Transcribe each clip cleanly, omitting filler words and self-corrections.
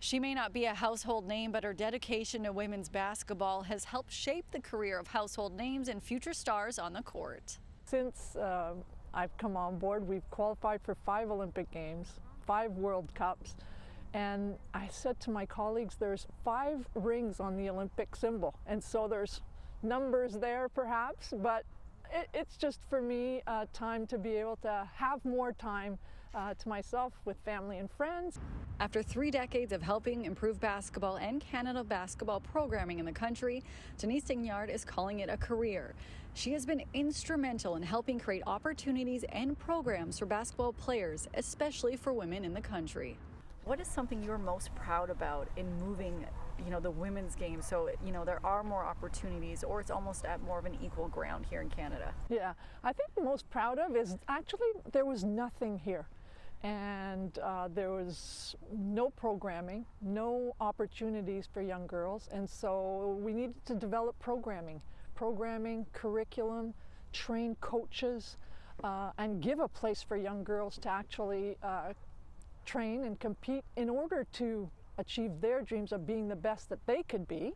She may not be a household name, but her dedication to women's basketball has helped shape the career of household names and future stars on the court. Since I've come on board, we've qualified for 5 Olympic Games, 5 World Cups, and I said to my colleagues, there's 5 rings on the Olympic symbol, and so there's numbers there perhaps, but it's just for me time to be able to have more time to myself with family and friends. After 3 decades of helping improve basketball and Canada basketball programming in the country, Denise Dignard is calling it a career. She has been instrumental in helping create opportunities and programs for basketball players, especially for women in the country. What is something you're most proud about in moving, the women's game so, there are more opportunities, or it's almost at more of an equal ground here in Canada? Yeah, I think the most proud of is actually there was nothing here. And there was no programming, no opportunities for young girls. And so we needed to develop programming, curriculum, train coaches, and give a place for young girls to actually train and compete in order to achieve their dreams of being the best that they could be.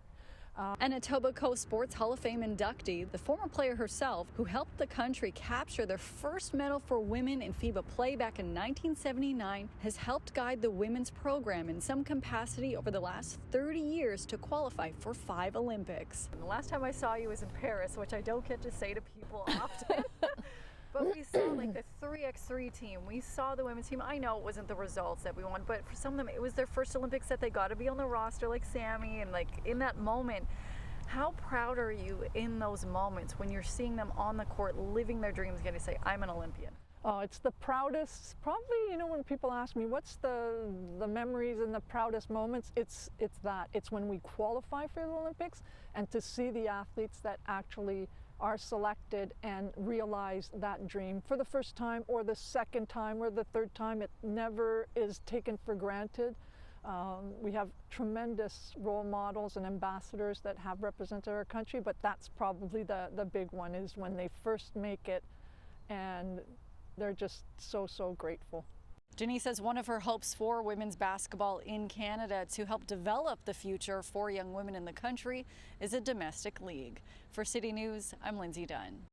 And Etobicoke Sports Hall of Fame inductee, the former player herself, who helped the country capture their first medal for women in FIBA play back in 1979, has helped guide the women's program in some capacity over the last 30 years to qualify for 5 Olympics. And the last time I saw you was in Paris, which I don't get to say to people often. But we saw the 3x3 team. We saw the women's team. I know it wasn't the results that we wanted, but for some of them, it was their first Olympics that they got to be on the roster, like Sammy, and in that moment. How proud are you in those moments when you're seeing them on the court, living their dreams, getting to say, I'm an Olympian? Oh, it's the proudest, probably, when people ask me, what's the memories and the proudest moments, it's that. It's when we qualify for the Olympics and to see the athletes that actually are selected and realize that dream for the first time or the second time or the third time. It never is taken for granted. We have tremendous role models and ambassadors that have represented our country, but that's probably the big one, is when they first make it and they're just so grateful. Denise says one of her hopes for women's basketball in Canada to help develop the future for young women in the country is a domestic league. For City News, I'm Lindsay Dunn.